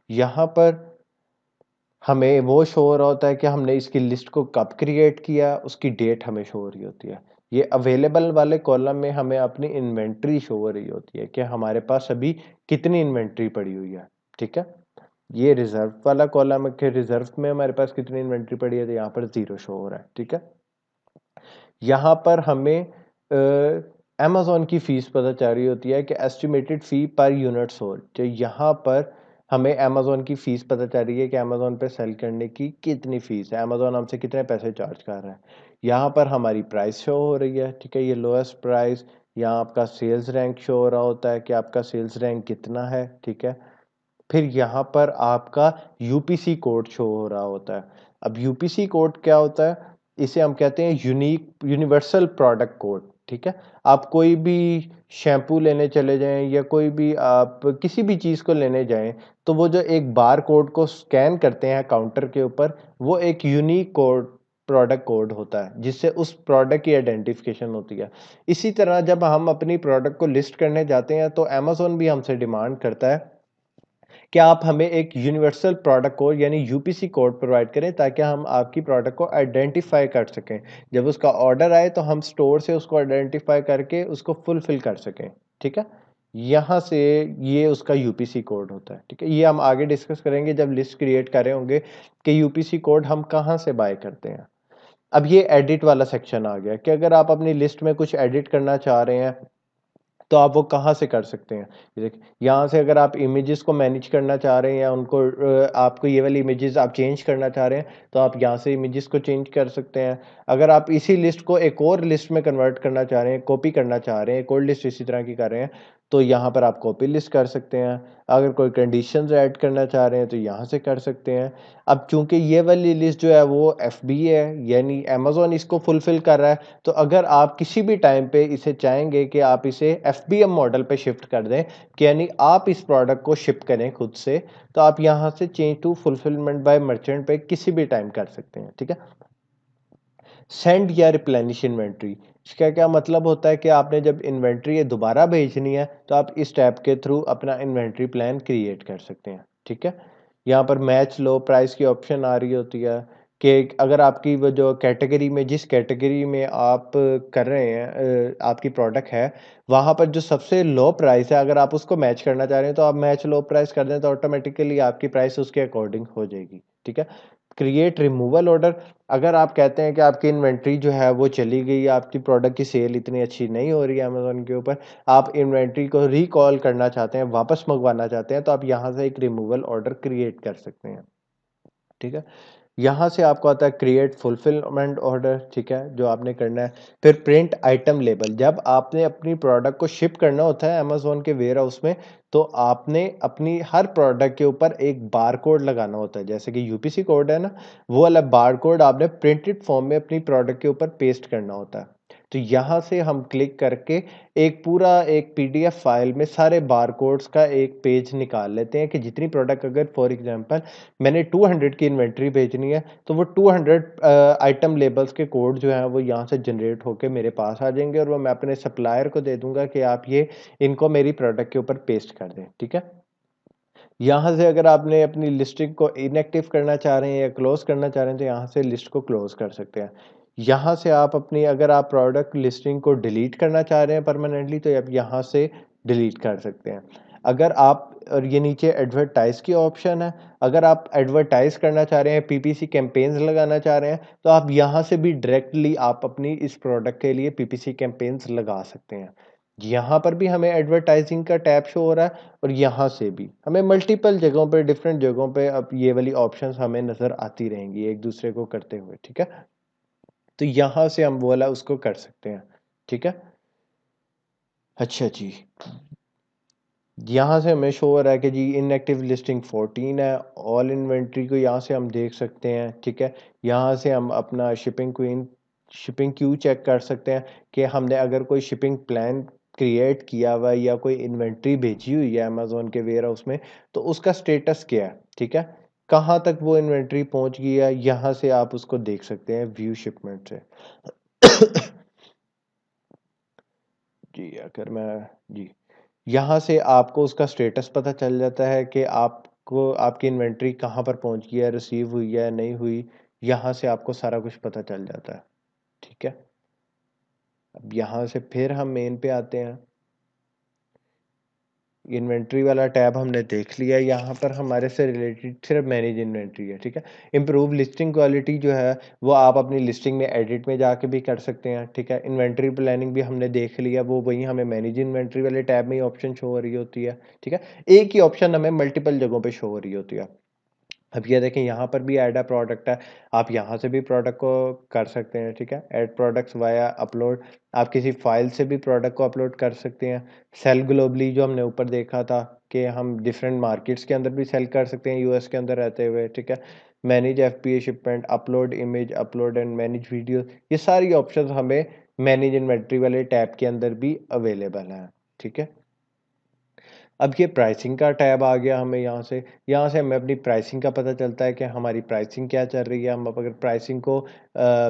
यहाँ पर हमें वो शो हो रहा होता है कि हमने इसकी लिस्ट को कब क्रिएट किया, उसकी डेट हमें शो हो रही होती है। ये अवेलेबल वाले कॉलम में हमें अपनी इन्वेंट्री शो हो रही होती है कि हमारे पास अभी कितनी इन्वेंट्री पड़ी हुई है, ठीक है। ये रिजर्व वाला कॉलम है कि रिजर्व में हमारे पास कितनी इन्वेंट्री पड़ी है, तो यहाँ पर 0 शो हो रहा है, ठीक है। यहाँ पर हमें अमेज़न की फ़ीस पता चल रही होती है कि एस्टिमेटेड फ़ी पर यूनिट सोल्ड, तो यहाँ पर हमें अमेज़न की फ़ीस पता चल रही है कि अमेज़न पे सेल करने की कितनी फ़ीस है, अमेज़न हमसे कितने पैसे चार्ज कर रहा है। यहाँ पर हमारी प्राइस शो हो रही है, ठीक है, ये लोएस्ट प्राइस। यहाँ आपका सेल्स रैंक शो हो रहा होता है कि आपका सेल्स रैंक कितना है, ठीक है। फिर यहाँ पर आपका यूपीसी कोड शो हो रहा होता है। अब यूपीसी कोड क्या होता है? इसे हम कहते हैं यूनिक यूनिवर्सल प्रोडक्ट कोड, ठीक है। आप कोई भी शैम्पू लेने चले जाएँ या कोई भी आप किसी भी चीज़ को लेने जाएँ, तो वो जो एक बार कोड को स्कैन करते हैं काउंटर के ऊपर, वो एक यूनिक कोड प्रोडक्ट कोड होता है, जिससे उस प्रोडक्ट की आइडेंटिफ़िकेशन होती है। इसी तरह जब हम अपनी प्रोडक्ट को लिस्ट करने जाते हैं, तो अमेज़न भी हमसे डिमांड करता है कि आप हमें एक यूनिवर्सल प्रोडक्ट कोड यानी यूपीसी कोड प्रोवाइड करें ताकि हम आपकी प्रोडक्ट को आइडेंटिफाई कर सकें। जब उसका ऑर्डर आए तो हम स्टोर से उसको आइडेंटिफाई करके उसको फुलफिल कर सकें, ठीक है। यहाँ से ये उसका यूपीसी कोड होता है, ठीक है। ये हम आगे डिस्कस करेंगे जब लिस्ट क्रिएट कर रहे होंगे कि यूपीसी कोड हम कहाँ से बाय करते हैं। अब ये एडिट वाला सेक्शन आ गया कि अगर आप अपनी लिस्ट में कुछ एडिट करना चाह रहे हैं तो आप वो कहाँ से कर सकते हैं? ये देखिए, यहाँ से अगर आप इमेजेस को मैनेज करना चाह रहे हैं या उनको आपको ये वाली इमेजेस आप चेंज करना चाह रहे हैं, तो आप यहाँ से इमेजेस को चेंज कर सकते हैं। अगर आप इसी लिस्ट को एक और लिस्ट में कन्वर्ट करना चाह रहे हैं, कॉपी करना चाह रहे हैं, एक और लिस्ट इसी तरह की कर रहे हैं, तो यहाँ पर आप कॉपी लिस्ट कर सकते हैं। अगर कोई कंडीशंस ऐड करना चाह रहे हैं, तो यहाँ से कर सकते हैं। अब चूँकि ये वाली लिस्ट जो है वो एफबी है, यानी अमेज़न इसको फुलफिल कर रहा है, तो अगर आप किसी भी टाइम पे इसे चाहेंगे कि आप इसे एफबीएम मॉडल पे शिफ्ट कर दें कि यानी आप इस प्रोडक्ट को शिप करें खुद से, तो आप यहाँ से change to fulfilment by merchant पे किसी भी टाइम कर सकते हैं, ठीक है। सेंड या रिप्लेनिश इन्वेंट्री, इसका क्या मतलब होता है कि आपने जब इन्वेंट्री ये दोबारा भेजनी है तो आप इस टैब के थ्रू अपना इन्वेंट्री प्लान क्रिएट कर सकते हैं, ठीक है। यहाँ पर मैच लो प्राइस की ऑप्शन आ रही होती है कि अगर आपकी वो जो कैटेगरी में जिस कैटेगरी में आप कर रहे हैं आपकी प्रोडक्ट है, वहाँ पर जो सबसे लो प्राइस है अगर आप उसको मैच करना चाह रहे हैं तो आप मैच लो प्राइस कर दें तो ऑटोमेटिकली आपकी प्राइस उसके अकॉर्डिंग हो जाएगी, ठीक है। क्रिएट रिमूवल ऑर्डर, अगर आप कहते हैं कि आपकी इन्वेंट्री जो है वो चली गई, आपकी प्रोडक्ट की सेल इतनी अच्छी नहीं हो रही है अमेज़न के ऊपर, आप इन्वेंट्री को रिकॉल करना चाहते हैं, वापस मँगवाना चाहते हैं, तो आप यहाँ से एक रिमूवल ऑर्डर क्रिएट कर सकते हैं, ठीक है। यहाँ से आपको आता है क्रिएट फुलफिलमेंट ऑर्डर, ठीक है, जो आपने करना है। फिर प्रिंट आइटम लेबल, जब आपने अपनी प्रोडक्ट को शिप करना होता है अमेजोन के वेयर हाउस में, तो आपने अपनी हर प्रोडक्ट के ऊपर एक बार कोड लगाना होता है, जैसे कि यूपीसी कोड है ना, वो वाला बार कोड आपने प्रिंटेड फॉर्म में अपनी प्रोडक्ट के ऊपर पेस्ट करना होता है। तो यहाँ से हम क्लिक करके एक पीडीएफ फाइल में सारे बारकोड्स का एक पेज निकाल लेते हैं कि जितनी प्रोडक्ट, अगर फॉर एग्जांपल मैंने 200 की इन्वेंट्री भेजनी है, तो वो 200 आइटम लेबल्स के कोड जो हैं वो यहाँ से जनरेट होके मेरे पास आ जाएंगे, और वो मैं अपने सप्लायर को दे दूंगा कि आप ये इनको मेरी प्रोडक्ट के ऊपर पेस्ट कर दें, ठीक है। यहाँ से अगर आपने अपनी लिस्टिंग को इनएक्टिव करना चाह रहे हैं या क्लोज करना चाह रहे हैं, तो यहाँ से लिस्ट को क्लोज कर सकते हैं। यहाँ से आप अपनी, अगर आप प्रोडक्ट लिस्टिंग को डिलीट करना चाह रहे हैं परमानेंटली, तो आप यहाँ से डिलीट कर सकते हैं। अगर आप, और ये नीचे एडवर्टाइज की ऑप्शन है, अगर आप एडवर्टाइज करना चाह रहे हैं, पीपीसी कैंपेन्स लगाना चाह रहे हैं, तो आप यहाँ से भी डायरेक्टली आप अपनी इस प्रोडक्ट के लिए पीपीसी कैंपेन्स लगा सकते हैं। यहाँ पर भी हमें एडवर्टाइजिंग का टैब शो हो रहा है, और यहाँ से भी हमें मल्टीपल जगहों पे, डिफरेंट जगहों पे अब ये वाली ऑप्शंस हमें नजर आती रहेंगी एक दूसरे को करते हुए, ठीक है। तो यहाँ से हम वो वाला उसको कर सकते हैं, ठीक है। अच्छा जी, यहाँ से हमें शो हो रहा है कि जी इनएक्टिव लिस्टिंग 14 है। ऑल इन्वेंट्री को यहाँ से हम देख सकते हैं, ठीक है। यहाँ से हम अपना शिपिंग क्यू चेक कर सकते हैं कि हमने अगर कोई शिपिंग प्लान क्रिएट किया हुआ है या कोई इन्वेंट्री भेजी हुई है अमेजोन के वेयर हाउस में, तो उसका स्टेटस क्या है, ठीक है। कहाँ तक वो इन्वेंट्री पहुंच गई है, यहाँ से आप उसको देख सकते हैं व्यू शिपमेंट से। जी, अगर मैं, जी, यहाँ से आपको उसका स्टेटस पता चल जाता है कि आपको आपकी इन्वेंट्री कहाँ पर पहुँच गई है, रिसीव हुई है नहीं हुई। यहाँ से आपको सारा कुछ पता चल जाता है, ठीक है। अब यहाँ से फिर हम मेन पे आते हैं। इन्वेंट्री वाला टैब हमने देख लिया, यहाँ पर हमारे से रिलेटेड सिर्फ मैनेज इन्वेंट्री है, ठीक है। इम्प्रूव लिस्टिंग क्वालिटी जो है वो आप अपनी लिस्टिंग में एडिट में जाके भी कर सकते हैं, ठीक है। इन्वेंट्री प्लानिंग भी हमने देख लिया, वो वही हमें मैनेज इन्वेंट्री वाले टैब में ही ऑप्शन शो हो रही होती है, ठीक है। एक ही ऑप्शन हमें मल्टीपल जगहों पे शो हो रही होती है। अब ये देखें, यहाँ पर भी ऐड अ प्रोडक्ट है, आप यहाँ से भी प्रोडक्ट को कर सकते हैं, ठीक है। ऐड प्रोडक्ट्स वाया अपलोड, आप किसी फाइल से भी प्रोडक्ट को अपलोड कर सकते हैं। सेल ग्लोबली जो हमने ऊपर देखा था कि हम डिफरेंट मार्केट्स के अंदर भी सेल कर सकते हैं यूएस के अंदर रहते हुए, ठीक है। Manage FPA shipment, upload image, upload and manage video, ये सारी ऑप्शंस हमें मैनेज इन्वेंट्री वाले टैब के अंदर भी अवेलेबल हैं, ठीक है। अब ये प्राइसिंग का टैब आ गया हमें, यहाँ से हमें अपनी प्राइसिंग का पता चलता है कि हमारी प्राइसिंग क्या चल रही है। हम अगर प्राइसिंग को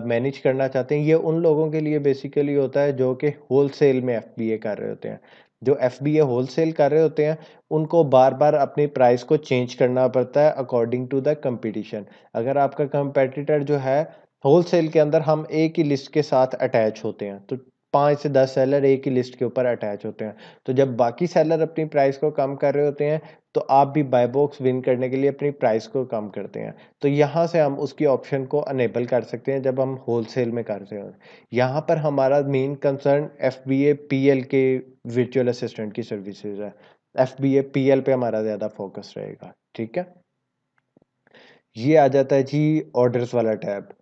मैनेज करना चाहते हैं, ये उन लोगों के लिए बेसिकली होता है जो कि होलसेल में एफबीए कर रहे होते हैं। जो एफबीए होलसेल कर रहे होते हैं, उनको बार बार अपनी प्राइस को चेंज करना पड़ता है अकॉर्डिंग टू द कंपटीशन। अगर आपका कंपेटिटर जो है होलसेल के अंदर, हम एक ही लिस्ट के साथ अटैच होते हैं, तो 5 से 10 सेलर एक ही लिस्ट के ऊपर अटैच होते हैं। तो जब बाकी सेलर अपनी प्राइस को कम कर रहे होते हैं, तो आप भी बाय बॉक्स विन करने के लिए अपनी प्राइस को कम करते हैं। तो यहाँ से हम उसकी ऑप्शन को अनेबल कर सकते हैं जब हम होलसेल में करते हैं। यहाँ पर हमारा मेन कंसर्न एफबीए पीएल के वर्चुअल असिस्टेंट की सर्विसेज है। एफबीए पीएल पे हमारा ज़्यादा फोकस रहेगा, ठीक है। ये आ जाता है जी ऑर्डर्स वाला टैब।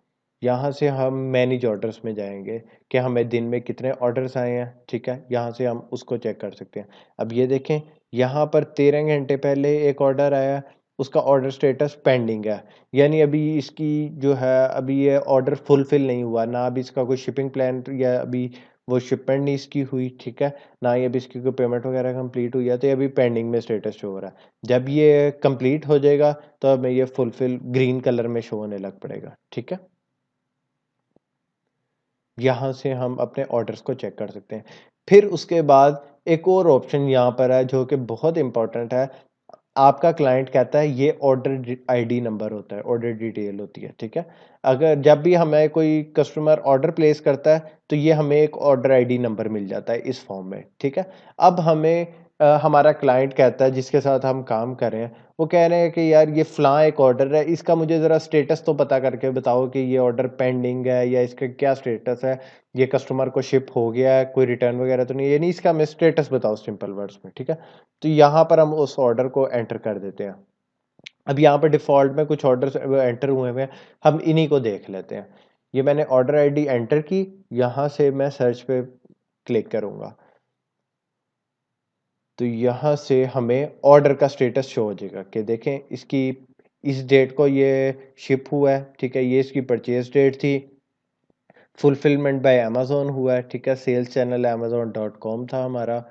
यहाँ से हम मैनेज ऑर्डर्स में जाएंगे कि हमें दिन में कितने ऑर्डर्स आए हैं, ठीक है। यहाँ से हम उसको चेक कर सकते हैं। अब ये देखें, यहाँ पर 13 घंटे पहले एक ऑर्डर आया, उसका ऑर्डर स्टेटस पेंडिंग है, यानी अभी इसकी जो है, अभी ये ऑर्डर फुलफिल नहीं हुआ ना, अभी इसका कोई शिपिंग प्लान या अभी वो शिपमेंट नहीं इसकी हुई, ठीक है ना, ये अभी इसकी कोई पेमेंट वगैरह कंप्लीट हुई है, तो ये अभी पेंडिंग में स्टेटस शो हो रहा है। जब ये कंप्लीट हो जाएगा, तो हमें ये फुलफिल ग्रीन कलर में शो होने लग पड़ेगा, ठीक है। यहाँ से हम अपने ऑर्डर्स को चेक कर सकते हैं। फिर उसके बाद एक और ऑप्शन यहाँ पर है जो कि बहुत इंपॉर्टेंट है। आपका क्लाइंट कहता है ये ऑर्डर आईडी नंबर होता है, ऑर्डर डिटेल होती है, ठीक है। अगर जब भी हमें कोई कस्टमर ऑर्डर प्लेस करता है, तो ये हमें एक ऑर्डर आईडी नंबर मिल जाता है इस फॉर्म में, ठीक है। अब हमें हमारा क्लाइंट कहता है जिसके साथ हम काम कर रहे हैं, वो कह रहे हैं कि यार ये फ़लाँ एक ऑर्डर है, इसका मुझे ज़रा स्टेटस तो पता करके बताओ कि ये ऑर्डर पेंडिंग है या इसका क्या स्टेटस है, ये कस्टमर को शिप हो गया है, कोई रिटर्न वगैरह तो नहीं है, नहीं, इसका हमें स्टेटस बताओ सिंपल वर्ड्स में, ठीक है। तो यहाँ पर हम उस ऑर्डर को एंटर कर देते हैं। अब यहाँ पर डिफ़ॉल्ट में कुछ ऑर्डर्स एंटर हुए हुए हैं, हम इन्हीं को देख लेते हैं। ये मैंने ऑर्डर आईडी एंटर की, यहाँ से मैं सर्च पे क्लिक करूँगा। तो यहाँ से हमें ऑर्डर का स्टेटस शो हो जाएगा कि देखें इसकी इस डेट को ये शिप हुआ है, ठीक है, ये इसकी परचेज डेट थी, फुलफिलमेंट बाय अमेज़न हुआ है, ठीक है, सेल्स चैनल amazon.com था हमारा।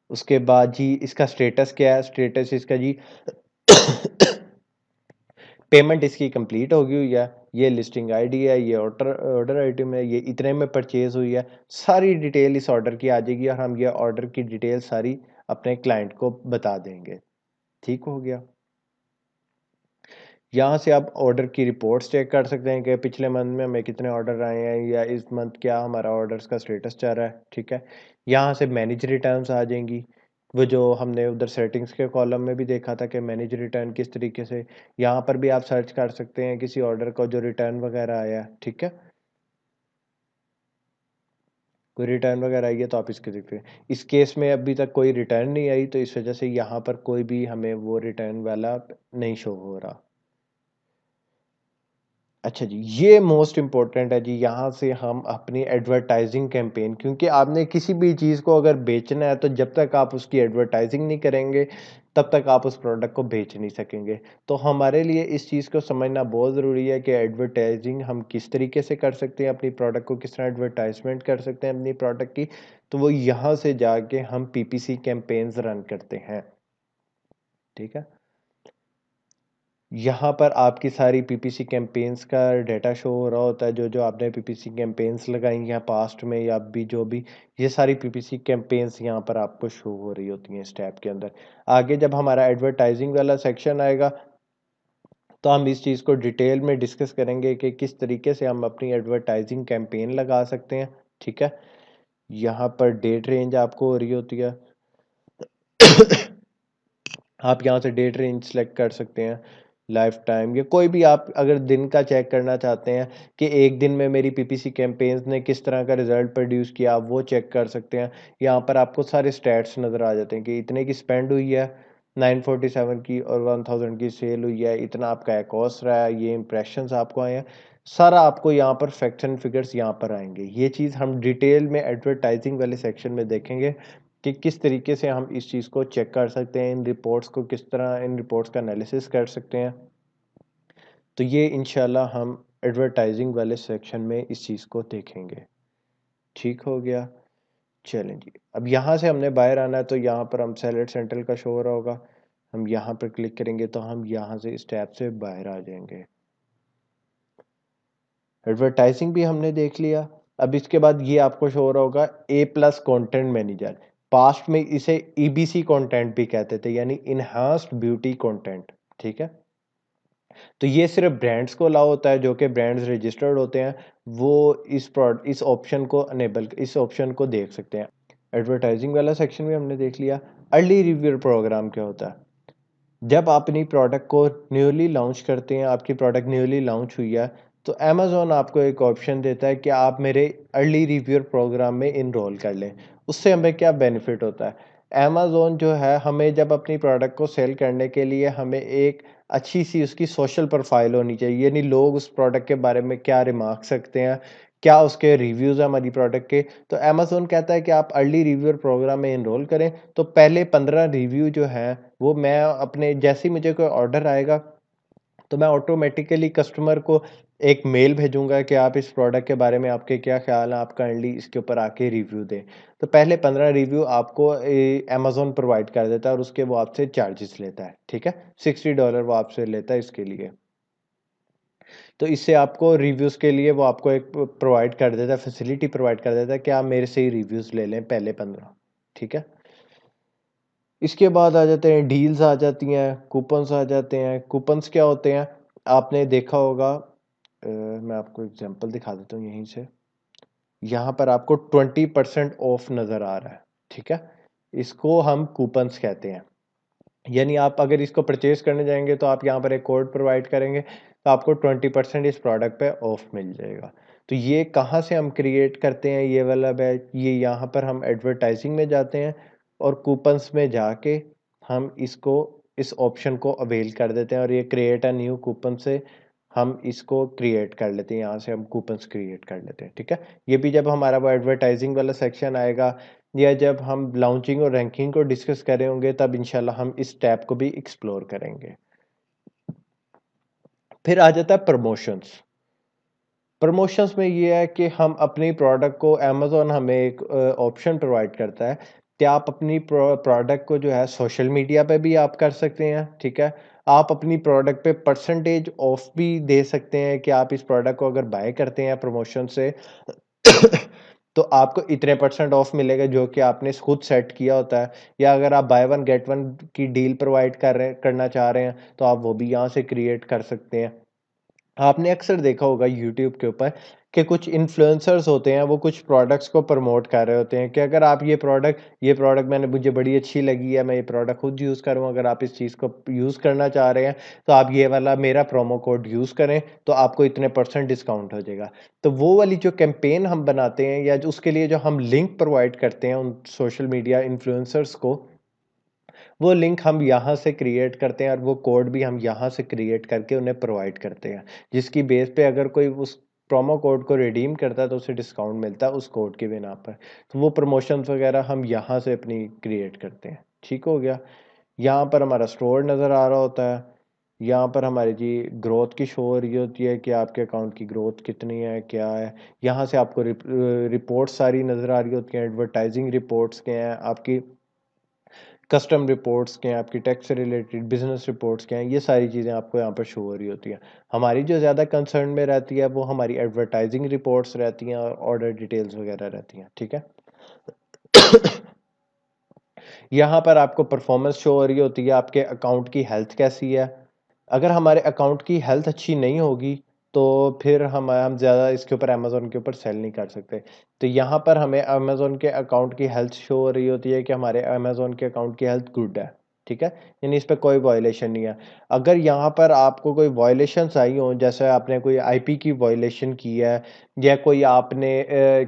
उसके बाद जी इसका स्टेटस क्या है, स्टेटस इसका जी पेमेंट इसकी कंप्लीट होगी हुई है, ये लिस्टिंग आईडी है, ये ऑर्डर ऑर्डर आइटम है, ये इतने में परचेज हुई है, सारी डिटेल इस ऑर्डर की आ जाएगी और हम ये ऑर्डर की डिटेल सारी अपने क्लाइंट को बता देंगे। ठीक हो गया। यहाँ से आप ऑर्डर की रिपोर्ट्स चेक कर सकते हैं कि पिछले मंथ में हमें कितने ऑर्डर आए हैं या इस मंथ क्या हमारा ऑर्डर्स का स्टेटस चल रहा है, ठीक है। यहाँ से मैनेज रिटर्न्स आ जाएंगी, वो जो हमने उधर सेटिंग्स के कॉलम में भी देखा था कि मैनेज रिटर्न किस तरीके से, यहाँ पर भी आप सर्च कर सकते हैं किसी ऑर्डर का जो रिटर्न वगैरह आया है, ठीक है। कोई रिटर्न वगैरह आई है तो आप इसके देखते हैं, इस केस में अभी तक कोई रिटर्न नहीं आई तो इस वजह से यहाँ पर कोई भी हमें वो रिटर्न वाला नहीं शो हो रहा। अच्छा जी, ये मोस्ट इम्पोर्टेंट है जी, यहाँ से हम अपनी एडवर्टाइजिंग कैंपेन, क्योंकि आपने किसी भी चीज़ को अगर बेचना है तो जब तक आप उसकी एडवर्टाइजिंग नहीं करेंगे तब तक आप उस प्रोडक्ट को बेच नहीं सकेंगे। तो हमारे लिए इस चीज़ को समझना बहुत ज़रूरी है कि एडवर्टाइजिंग हम किस तरीके से कर सकते हैं, अपनी प्रोडक्ट को किस तरह एडवर्टाइजमेंट कर सकते हैं अपनी प्रोडक्ट की। तो वो यहाँ से जाके हम पीपीसी कैंपेन्स रन करते हैं, ठीक है। यहाँ पर आपकी सारी पीपीसी कैंपेन्स का डेटा शो हो रहा होता है, जो जो आपने पीपीसी कैंपेन्स लगाई हैं पास्ट में या अभी जो भी, ये सारी पीपीसी कैंपेन्स यहाँ पर आपको शो हो रही होती हैं इस टैब के अंदर। आगे जब हमारा एडवर्टाइजिंग वाला सेक्शन आएगा तो हम इस चीज़ को डिटेल में डिस्कस करेंगे कि किस तरीके से हम अपनी एडवर्टाइजिंग कैंपेन लगा सकते हैं, ठीक है। यहाँ पर डेट रेंज आपको हो रही होती है आप यहाँ से डेट रेंज सेलेक्ट कर सकते हैं, लाइफ टाइम या कोई भी, आप अगर दिन का चेक करना चाहते हैं कि एक दिन में मेरी पीपीसी कैंपेन्स ने किस तरह का रिजल्ट प्रोड्यूस किया, आप वो चेक कर सकते हैं। यहाँ पर आपको सारे स्टैट्स नज़र आ जाते हैं कि इतने की स्पेंड हुई है 947 की और 1000 की सेल हुई है, इतना आपका कॉस्ट रहा है, ये इंप्रेशंस आपको आए हैं, सारा आपको यहाँ पर फैक्ट्स एंड फिगर्स यहाँ पर आएंगे। ये चीज़ हम डिटेल में एडवर्टाइजिंग वाले सेक्शन में देखेंगे कि किस तरीके से हम इस चीज़ को चेक कर सकते हैं, इन रिपोर्ट्स को किस तरह, इन रिपोर्ट्स का एनालिसिस कर सकते हैं। तो ये इंशाल्लाह हम एडवर्टाइजिंग वाले सेक्शन में इस चीज़ को देखेंगे। ठीक हो गया। चलें जी, अब यहाँ से हमने बाहर आना है तो यहाँ पर हम सेलेक्ट सेंट्रल का शो हो रहा होगा, हम यहाँ पर क्लिक करेंगे तो हम यहाँ से इस टैब से बाहर आ जाएंगे। एडवर्टाइजिंग भी हमने देख लिया। अब इसके बाद ये आपको शो हो रहा होगा ए प्लस कॉन्टेंट मैनेजर, पास्ट में इसे ईबीसी कंटेंट भी कहते थे, यानी इनहांस्ड ब्यूटी कंटेंट, ठीक है। तो ये सिर्फ ब्रांड्स को अलाउ होता है, जो कि ब्रांड्स रजिस्टर्ड होते हैं, वो इस ऑप्शन को अनेबल, इस ऑप्शन को देख सकते हैं। एडवर्टाइजिंग वाला सेक्शन भी हमने देख लिया। अर्ली रिव्यू प्रोग्राम क्या होता है, जब आप अपनी प्रोडक्ट को न्यूली लॉन्च करते हैं, आपकी प्रोडक्ट न्यूली लॉन्च हुई है, तो अमेज़ॉन आपको एक ऑप्शन देता है कि आप मेरे अर्ली रिव्यूअर प्रोग्राम में इनरोल कर लें। उससे हमें क्या बेनिफिट होता है, अमेज़ॉन जो है हमें जब अपनी प्रोडक्ट को सेल करने के लिए हमें एक अच्छी सी उसकी सोशल प्रोफाइल होनी चाहिए, यानी लोग उस प्रोडक्ट के बारे में क्या रिमार्क सकते हैं, क्या उसके रिव्यूज़ हैं हमारी प्रोडक्ट के। तो अमेज़ॉन कहता है कि आप अर्ली रिव्यूअर प्रोग्राम में इनरोल करें, तो पहले 15 रिव्यू जो हैं वो मैं अपने, जैसे ही मुझे कोई ऑर्डर आएगा तो मैं ऑटोमेटिकली कस्टमर को एक मेल भेजूंगा कि आप इस प्रोडक्ट के बारे में आपके क्या ख्याल है, आप काइंडली इसके ऊपर आके रिव्यू दें। तो पहले 15 रिव्यू आपको अमेज़ॉन प्रोवाइड कर देता है और उसके वो आपसे चार्जेस लेता है, ठीक है, $60 वो आपसे लेता है इसके लिए। तो इससे आपको रिव्यूज़ के लिए वो आपको एक प्रोवाइड कर देता है, फैसिलिटी प्रोवाइड कर देता है कि आप मेरे से ही रिव्यूज़ ले लें पहले 15, ठीक है। इसके बाद आ जाते हैं डील्स आ जाती हैं, कूपन्स आ जाते हैं। कूपन्स क्या होते हैं, आपने देखा होगा, मैं आपको एग्जांपल दिखा देता हूँ यहीं से। यहाँ पर आपको 20% ऑफ नज़र आ रहा है, ठीक है। इसको हम कूपन्स कहते हैं, यानी आप अगर इसको परचेज करने जाएंगे तो आप यहाँ पर एक कोड प्रोवाइड करेंगे तो आपको 20% इस प्रोडक्ट पे ऑफ मिल जाएगा। तो ये कहाँ से हम क्रिएट करते हैं ये वाला बैच, ये यहाँ पर हम एडवर्टाइजिंग में जाते हैं और कूपन्स में जाके हम इसको इस ऑप्शन को अवेल कर देते हैं और ये क्रिएट अ न्यू कूपन से हम इसको क्रिएट कर लेते हैं, यहाँ से हम कूपन्स क्रिएट कर लेते हैं, ठीक है। ये भी जब हमारा वो एडवर्टाइजिंग वाला सेक्शन आएगा या जब हम लॉन्चिंग और रैंकिंग को डिस्कस कर रहे होंगे तब इंशाल्लाह हम इस टैब को भी एक्सप्लोर करेंगे। फिर आ जाता है प्रमोशंस। प्रमोशंस में ये है कि हम अपनी प्रोडक्ट को, अमेज़न हमें एक ऑप्शन प्रोवाइड करता है कि आप अपनी प्रोडक्ट को जो है सोशल मीडिया पे भी आप कर सकते हैं, ठीक है। आप अपनी प्रोडक्ट पे परसेंटेज ऑफ भी दे सकते हैं कि आप इस प्रोडक्ट को अगर बाय करते हैं प्रमोशन से तो आपको इतने परसेंट ऑफ मिलेगा जो कि आपने खुद सेट किया होता है, या अगर आप बाय वन गेट वन की डील प्रोवाइड करना चाह रहे हैं तो आप वो भी यहाँ से क्रिएट कर सकते हैं। आपने अक्सर देखा होगा यूट्यूब के ऊपर कि कुछ इन्फ्लुएंसर्स होते हैं, वो कुछ प्रोडक्ट्स को प्रमोट कर रहे होते हैं कि अगर आप ये प्रोडक्ट मैंने मुझे बड़ी अच्छी लगी है, मैं ये प्रोडक्ट खुद यूज़ करूँ, अगर आप इस चीज़ को यूज़ करना चाह रहे हैं तो आप ये वाला मेरा प्रोमो कोड यूज़ करें तो आपको इतने परसेंट डिस्काउंट हो जाएगा। तो वो वाली जो कैंपेन हम बनाते हैं या जो उसके लिए जो हम लिंक प्रोवाइड करते हैं उन सोशल मीडिया इन्फ्लुएंसर्स को, वो लिंक हम यहाँ से क्रिएट करते हैं और वो कोड भी हम यहाँ से क्रिएट करके उन्हें प्रोवाइड करते हैं, जिसकी बेस पे अगर कोई उस प्रोमो कोड को रिडीम करता है तो उसे डिस्काउंट मिलता है उस कोड की बिना पर। तो वो प्रमोशंस वगैरह हम यहाँ से अपनी क्रिएट करते हैं, ठीक हो गया। यहाँ पर हमारा स्टोर नज़र आ रहा होता है, यहाँ पर हमारी जी ग्रोथ की शो हो रही होती है कि आपके अकाउंट की ग्रोथ कितनी है, क्या है। यहाँ से आपको रिपोर्ट सारी नज़र आ रही होती हैं, एडवर्टाइजिंग रिपोर्ट्स के हैं, आपकी कस्टम रिपोर्ट्स के हैं, आपकी टैक्स से रिलेटेड बिजनेस रिपोर्ट्स के हैं, ये सारी चीज़ें आपको यहाँ पर शो हो रही होती हैं। हमारी जो ज़्यादा कंसर्न में रहती है वो हमारी एडवर्टाइजिंग रिपोर्ट्स रहती हैं और ऑर्डर डिटेल्स वगैरह रहती हैं, ठीक है। यहाँ पर आपको परफॉर्मेंस शो हो रही होती है, आपके अकाउंट की हेल्थ कैसी है। अगर हमारे अकाउंट की हेल्थ अच्छी नहीं होगी तो फिर हम ज़्यादा इसके ऊपर अमेज़न के ऊपर सेल नहीं कर सकते। तो यहाँ पर हमें अमेज़न के अकाउंट की हेल्थ शो हो रही होती है कि हमारे अमेज़न के अकाउंट की हेल्थ गुड है, ठीक है, यानी इस पे कोई वायलेशन नहीं है। अगर यहाँ पर आपको कोई वायलेशंस आई हों, जैसे आपने कोई आईपी की वायलेशन की है या कोई आपने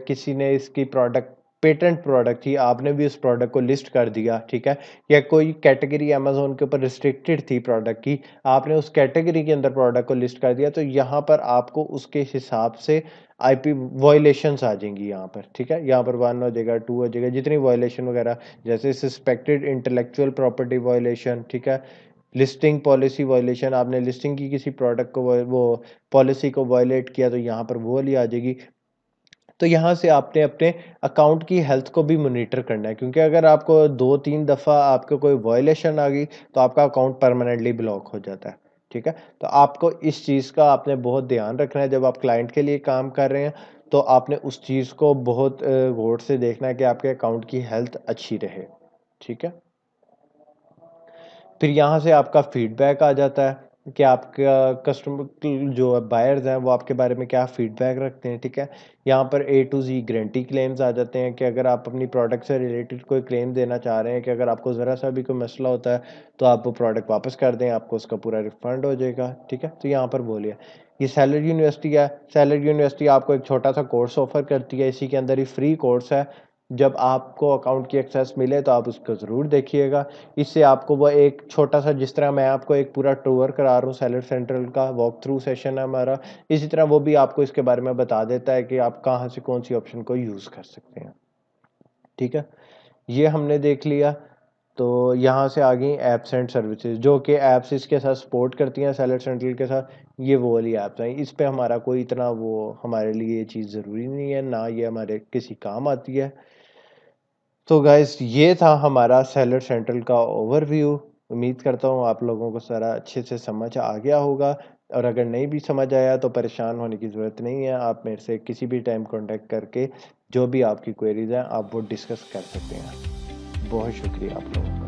किसी ने इसकी प्रोडक्ट पेटेंट प्रोडक्ट थी, आपने भी उस प्रोडक्ट को लिस्ट कर दिया, ठीक है, या कोई कैटेगरी अमेज़न के ऊपर रिस्ट्रिक्टेड थी प्रोडक्ट की, आपने उस कैटेगरी के अंदर प्रोडक्ट को लिस्ट कर दिया, तो यहाँ पर आपको उसके हिसाब से आईपी वायलेशंस आ जाएंगी यहाँ पर, ठीक है। यहाँ पर 1 हो जाएगा, 2 हो जाएगा, जितनी वायलेशन वगैरह, जैसे सस्पेक्टेड इंटेलेक्चुअल प्रॉपर्टी वायलेशन, ठीक है, लिस्टिंग पॉलिसी वायलेशन, आपने लिस्टिंग की किसी प्रोडक्ट को वो पॉलिसी को वायलेट किया तो यहाँ पर वो वाली आ जाएगी। तो यहाँ से आपने अपने अकाउंट की हेल्थ को भी मॉनिटर करना है, क्योंकि अगर आपको 2-3 दफ़ा आपको कोई वायलेशन आ गई तो आपका अकाउंट परमानेंटली ब्लॉक हो जाता है, ठीक है। तो आपको इस चीज़ का आपने बहुत ध्यान रखना है, जब आप क्लाइंट के लिए काम कर रहे हैं तो आपने उस चीज़ को बहुत गौर से देखना है कि आपके अकाउंट की हेल्थ अच्छी रहे, ठीक है। फिर यहाँ से आपका फीडबैक आ जाता है कि आपका कस्टमर जो बायर्स हैं वो आपके बारे में क्या फीडबैक रखते हैं, ठीक है। यहाँ पर ए टू जी गारंटी क्लेम्स आ जाते हैं कि अगर आप अपनी प्रोडक्ट से रिलेटेड कोई क्लेम देना चाह रहे हैं कि अगर आपको ज़रा सा भी कोई मसला होता है तो आप वो प्रोडक्ट वापस कर दें, आपको उसका पूरा रिफंड हो जाएगा, ठीक है। तो यहाँ पर बोलिए, ये सैलड यूनिवर्सिटी है। सैलड यूनिवर्सिटी आपको एक छोटा सा कोर्स ऑफर करती है, इसी के अंदर ही फ्री कोर्स है। जब आपको अकाउंट की एक्सेस मिले तो आप उसको ज़रूर देखिएगा। इससे आपको वो एक छोटा सा, जिस तरह मैं आपको एक पूरा टूर करा रहा हूँ सेलर सेंट्रल का, वॉक थ्रू सेशन है हमारा, इसी तरह वो भी आपको इसके बारे में बता देता है कि आप कहाँ से कौन सी ऑप्शन को यूज़ कर सकते हैं, ठीक है। ये हमने देख लिया। तो यहाँ से आ गई ऐप्स एंड सर्विसेज, जो कि ऐप्स इसके साथ सपोर्ट करती हैं सेलर सेंट्रल के साथ, ये वो वाली ऐप्स हैं। इस पे हमारा कोई इतना वो हमारे लिए ये चीज़ ज़रूरी नहीं है, ना ये हमारे किसी काम आती है। तो गाइस ये था हमारा सेलर सेंट्रल का ओवरव्यू। उम्मीद करता हूँ आप लोगों को सारा अच्छे से समझ आ गया होगा, और अगर नहीं भी समझ आया तो परेशान होने की ज़रूरत नहीं है। आप मेरे से किसी भी टाइम कांटेक्ट करके जो भी आपकी क्वेरीज हैं आप वो डिस्कस कर सकते हैं। बहुत शुक्रिया आप लोगों का।